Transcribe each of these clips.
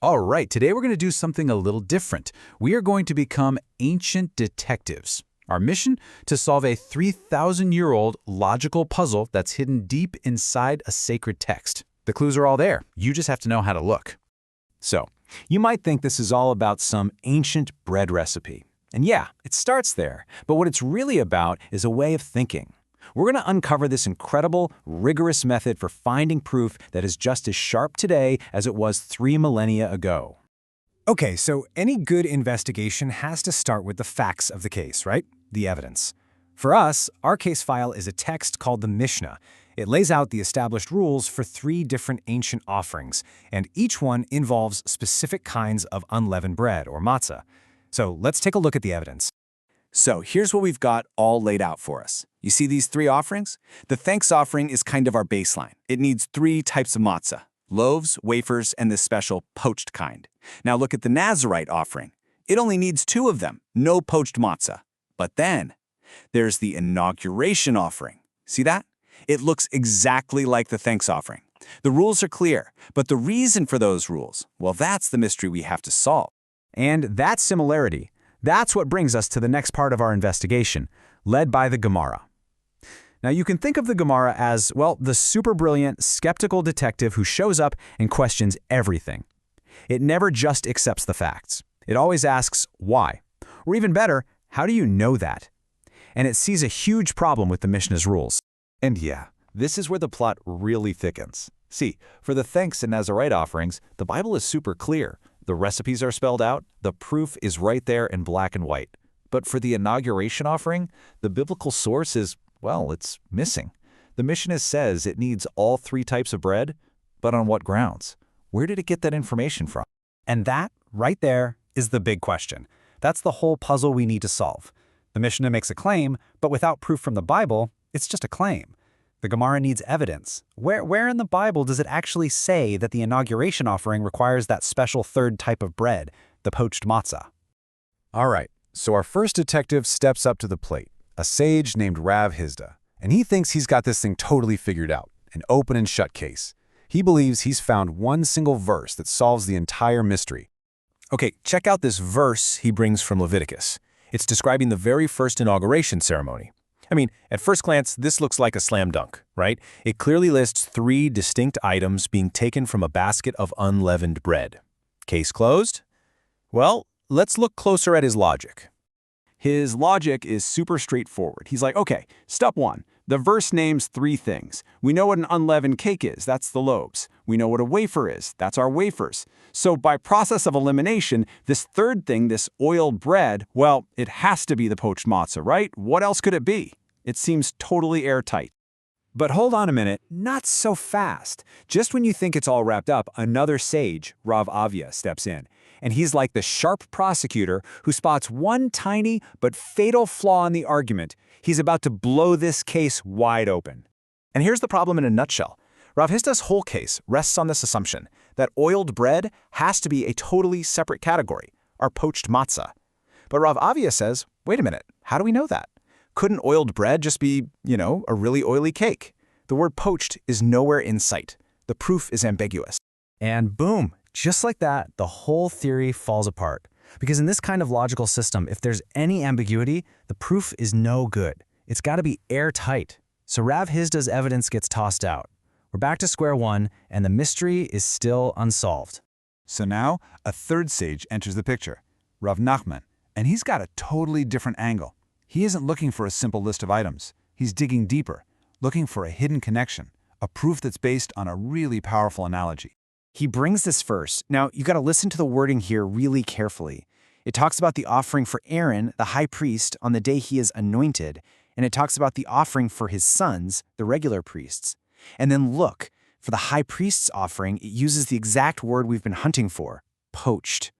All right, today we're going to do something a little different. We are going to become ancient detectives. Our mission? To solve a 3,000-year-old logical puzzle that's hidden deep inside a sacred text. The clues are all there. You just have to know how to look. So, you might think this is all about some ancient bread recipe. And yeah, it starts there, but what it's really about is a way of thinking. We're going to uncover this incredible, rigorous method for finding proof that is just as sharp today as it was 3 millennia ago. Okay, so any good investigation has to start with the facts of the case, right? The evidence. For us, our case file is a text called the Mishnah. It lays out the established rules for 3 different ancient offerings, and each one involves specific kinds of unleavened bread, or matza. So let's take a look at the evidence. So here's what we've got all laid out for us. You see these 3 offerings? The thanks offering is kind of our baseline. It needs 3 types of matza: loaves, wafers, and this special poached kind. Now look at the Nazirite offering. It only needs 2 of them, no poached matza. But then there's the inauguration offering. See that? It looks exactly like the thanks offering. The rules are clear, but the reason for those rules, well, that's the mystery we have to solve. And that similarity, that's what brings us to the next part of our investigation, led by the Gemara. Now you can think of the Gemara as, well, the super brilliant, skeptical detective who shows up and questions everything. It never just accepts the facts. It always asks, why? Or even better, how do you know that? And it sees a huge problem with the Mishnah's rules. And yeah, this is where the plot really thickens. See, for the thanks and Nazirite offerings, the Bible is super clear. The recipes are spelled out, the proof is right there in black and white. But for the inauguration offering, the biblical source is, well, it's missing. The Mishnah says it needs all 3 types of bread, but on what grounds? Where did it get that information from? And that, right there, is the big question. That's the whole puzzle we need to solve. The Mishnah makes a claim, but without proof from the Bible, it's just a claim. The Gemara needs evidence. Where in the Bible does it actually say that the inauguration offering requires that special 3rd type of bread, the poached matzah? All right, so our first detective steps up to the plate, a sage named Rav Hizda, and he thinks he's got this thing totally figured out, an open and shut case. He believes he's found one single verse that solves the entire mystery. Okay, check out this verse he brings from Leviticus. It's describing the very first inauguration ceremony. I mean, at first glance, this looks like a slam dunk, right? It clearly lists 3 distinct items being taken from a basket of unleavened bread. Case closed? Well, let's look closer at his logic. His logic is super straightforward. He's like, okay, step 1. The verse names 3 things. We know what an unleavened cake is. That's the loaves. We know what a wafer is. That's our wafers. So by process of elimination, this 3rd thing, this oiled bread, well, it has to be the poached matzah, right? What else could it be? It seems totally airtight. But hold on a minute, not so fast. Just when you think it's all wrapped up, another sage, Rav Avia, steps in. And he's like the sharp prosecutor who spots one tiny but fatal flaw in the argument. He's about to blow this case wide open. And here's the problem in a nutshell. Rav Hizda's whole case rests on this assumption that oiled bread has to be a totally separate category, our poached matzah. But Rav Avia says, wait a minute, how do we know that? Couldn't oiled bread just be, a really oily cake? The word poached is nowhere in sight. The proof is ambiguous. And boom, just like that, the whole theory falls apart. Because in this kind of logical system, if there's any ambiguity, the proof is no good. It's got to be airtight. So Rav Hizda's evidence gets tossed out. We're back to square one, and the mystery is still unsolved. So now, a 3rd sage enters the picture, Rav Nachman, and he's got a totally different angle. He isn't looking for a simple list of items. He's digging deeper, looking for a hidden connection, a proof that's based on a really powerful analogy. He brings this verse. Now, you got to listen to the wording here really carefully. It talks about the offering for Aaron, the high priest, on the day he is anointed, and it talks about the offering for his sons, the regular priests. And then look, for the high priest's offering, it uses the exact word we've been hunting for, poached.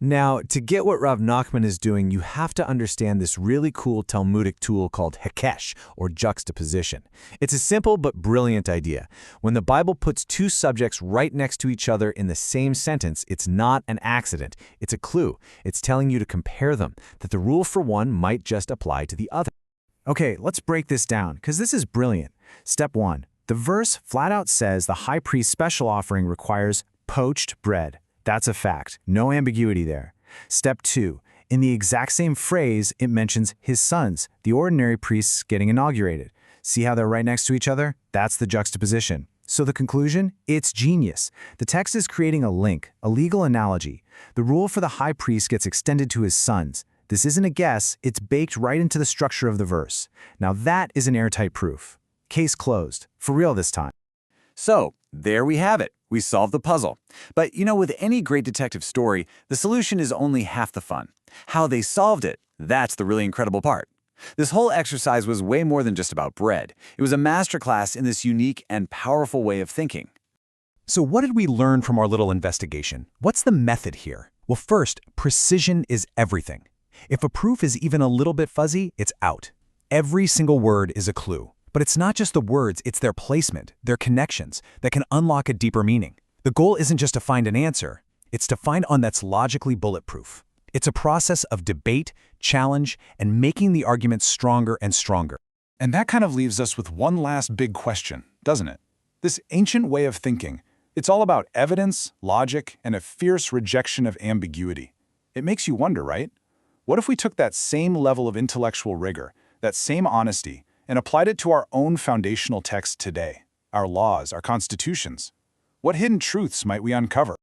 Now, to get what Rav Nachman is doing, you have to understand this really cool Talmudic tool called hekesh, or juxtaposition. It's a simple but brilliant idea. When the Bible puts 2 subjects right next to each other in the same sentence, it's not an accident. It's a clue. It's telling you to compare them, that the rule for one might just apply to the other. Okay, let's break this down, because this is brilliant. Step 1. The verse flat out says the high priest's special offering requires poached bread. That's a fact. No ambiguity there. Step 2. In the exact same phrase, it mentions his sons, the ordinary priests getting inaugurated. See how they're right next to each other? That's the juxtaposition. So the conclusion? It's genius. The text is creating a link, a legal analogy. The rule for the high priest gets extended to his sons. This isn't a guess, it's baked right into the structure of the verse. Now that is an airtight proof. Case closed. For real this time. So, there we have it. We solved the puzzle. But with any great detective story, the solution is only half the fun. How they solved it, that's the really incredible part. This whole exercise was way more than just about bread. It was a masterclass in this unique and powerful way of thinking. So what did we learn from our little investigation? What's the method here? Well, first, precision is everything. If a proof is even a little bit fuzzy, it's out. Every single word is a clue. But it's not just the words, it's their placement, their connections, that can unlock a deeper meaning. The goal isn't just to find an answer, it's to find one that's logically bulletproof. It's a process of debate, challenge, and making the argument stronger and stronger. And that kind of leaves us with one last big question, doesn't it? This ancient way of thinking, it's all about evidence, logic, and a fierce rejection of ambiguity. It makes you wonder, right? What if we took that same level of intellectual rigor, that same honesty, and applied it to our own foundational text today, our laws, our constitutions? What hidden truths might we uncover?